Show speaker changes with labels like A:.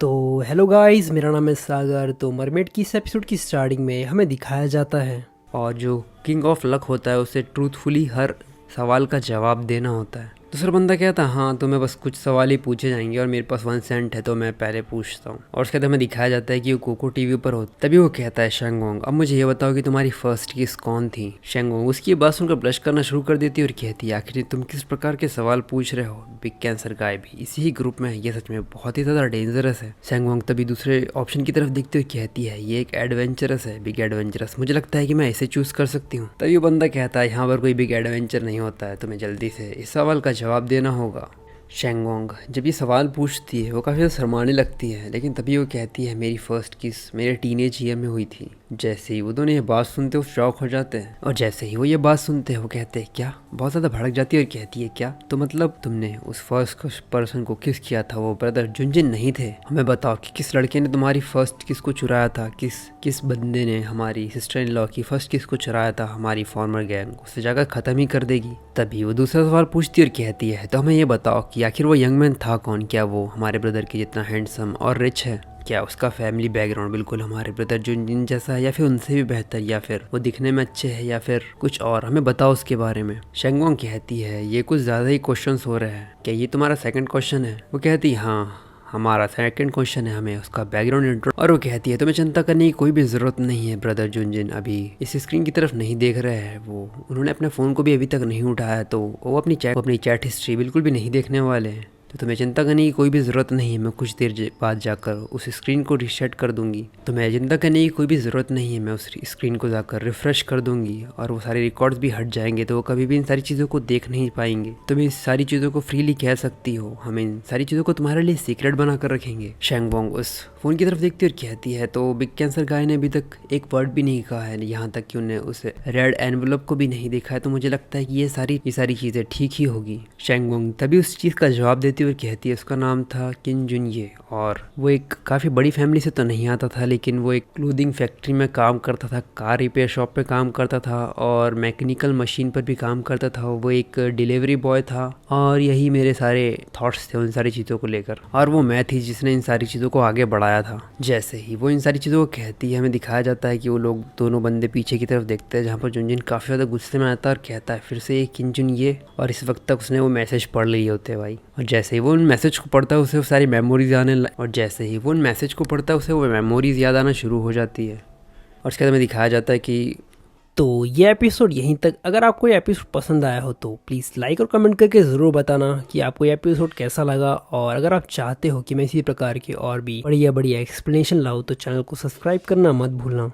A: तो hello guys, मेरा नाम है सागर। तो मरमेड की इस एपिसोड की स्टार्टिंग में हमें दिखाया जाता है और जो किंग ऑफ लक होता है उसे ट्रूथफुली हर सवाल का जवाब देना होता है। दूसरा बंदा कहता है हाँ तुम्हें बस कुछ सवाल ही पूछे जाएंगे और मेरे पास 1 सेंट है तो मैं पहले पूछता हूँ। और उसके बाद हमें दिखाया जाता है कि वो कोको टीवी पर हो। तभी वो कहता है शेंगोंग, अब मुझे ये बताओ कि तुम्हारी फर्स्ट किस कौन थी। शेंगोंग उसकी ये बात सुनकर ब्लश करना शुरू कर देती है और कहती है आखिर तुम किस प्रकार के सवाल पूछ रहे हो। बिग कैंसर गाय भी इसी ही ग्रुप में है, ये सच में बहुत ही ज़्यादा डेंजरस है। शेंगोंग तभी दूसरे ऑप्शन की तरफ देखते हुए कहती है ये एक एडवेंचरस है, बिग एडवेंचरस, मुझे लगता है कि मैं इसे चूज कर सकती हूँ। तभी वो बंदा कहता है यहाँ पर कोई बिग एडवेंचर नहीं होता है, तुम्हें जल्दी से इस सवाल का जवाब देना होगा। शेंगोंग जब ये सवाल पूछती है वो काफ़ी ज़्यादा शर्माने लगती है, लेकिन तभी वो कहती है मेरी फर्स्ट किस मेरे टीनेज ईयर में हुई थी। जैसे ही वो दोनों ये बात सुनते वो शॉक हो जाते हैं और जैसे ही वो ये बात सुनते हैं वो कहते हैं क्या, बहुत ज़्यादा भड़क जाती है और कहती है क्या, तो मतलब तुमने उस फर्स्ट पर्सन को किस किया था, वो ब्रदर जुनजिन नहीं थे। हमें बताओ कि किस लड़के ने तुम्हारी फर्स्ट किस को चुराया था, किस बंदे ने हमारी सिस्टर इन लॉ की फर्स्ट किस को चुराया था। हमारी फॉर्मर गैंग उसे जाकर ख़त्म ही कर देगी। तभी वो दूसरा सवाल पूछती और कहती है तो हमें ये बताओ कि आखिर वो यंग मैन था कौन, क्या वो हमारे ब्रदर के जितना हैंडसम और रिच है, क्या उसका फैमिली बैकग्राउंड बिल्कुल हमारे ब्रदर जुनजिन जैसा है या फिर उनसे भी बेहतर, या फिर वो दिखने में अच्छे हैं या फिर कुछ और, हमें बताओ उसके बारे में। शेंगोंग कहती है ये कुछ ज़्यादा ही क्वेश्चंस हो रहे हैं, क्या ये तुम्हारा सेकंड क्वेश्चन है। वो कहती है हाँ हमारा सेकंड क्वेश्चन है, हमें उसका बैकग्राउंड इंट्रो। और वो कहती है तुम्हें चिंता करने की कोई भी ज़रूरत नहीं है, ब्रदर जुनजिन अभी इस स्क्रीन की तरफ नहीं देख रहे हैं, वो उन्होंने अपने फ़ोन को भी अभी तक नहीं उठाया, तो वो अपनी चैट हिस्ट्री बिल्कुल भी नहीं देखने वाले हैं। तो तुम्हें चिंता करने की कोई भी ज़रूरत नहीं है, मैं कुछ देर बाद जाकर उस स्क्रीन को रीसेट कर दूंगी। तुम्हें चिंता करने की कोई भी ज़रूरत नहीं है, मैं उस स्क्रीन को जाकर रिफ़्रेश कर दूंगी और वो सारे रिकॉर्ड्स भी हट जाएंगे, तो वो कभी भी इन सारी चीज़ों को देख नहीं पाएंगे। तुम इन सारी चीज़ों को फ्रीली कह सकती हो, हम इन सारी चीज़ों को तुम्हारे लिए सीक्रेट बना कर रखेंगे। शेंगोंग उस फ़ोन की तरफ देखती और कहती है तो बिग कैंसर गाय ने अभी तक एक वर्ड भी नहीं कहा है, यहाँ तक कि उन्हें उस रेड एनवलप को भी नहीं देखा है, तो मुझे लगता है कि ये सारी चीज़ें ठीक ही होगी। शेंगोंग तभी उस चीज़ का जवाब देती हुए कहती है उसका नाम था किन जुनये और वो एक काफ़ी बड़ी फैमिली से तो नहीं आता था, लेकिन वो एक क्लोथिंग फैक्ट्री में काम करता था, कार रिपेयर शॉप पे काम करता था और मैकेनिकल मशीन पर भी काम करता था। वो एक डिलीवरी बॉय था और यही मेरे सारे थॉट्स थे उन सारी चीज़ों को लेकर, और वो मैं थी जिसने इन सारी चीज़ों को आगे बढ़ाया था। जैसे ही वो इन सारी चीज़ों को कहती है हमें दिखाया जाता है कि वो लोग दोनों बंदे पीछे की तरफ देखते हैं, जहाँ पर जुनजिन काफ़ी ज़्यादा गुस्से में आता है और कहता है फिर से ये किन जुनये, और इस वक्त तक उसने वो मैसेज पढ़ लिए होते हैं भाई। और जैसे ही वो उन मैसेज को पढ़ता है उसे वो सारी मेमोरीज और जैसे ही वो उन मैसेज को पढ़ता है उसे वो मेमोरीज याद आना शुरू हो जाती है। और उसके बाद हमें दिखाया जाता है कि तो ये एपिसोड यहीं तक। अगर आपको ये एपिसोड पसंद आया हो तो प्लीज़ लाइक और कमेंट करके ज़रूर बताना कि आपको ये एपिसोड कैसा लगा, और अगर आप चाहते हो कि मैं इसी प्रकार की और भी बढ़िया बढ़िया एक्सप्लेनेशन लाऊं तो चैनल को सब्सक्राइब करना मत भूलना।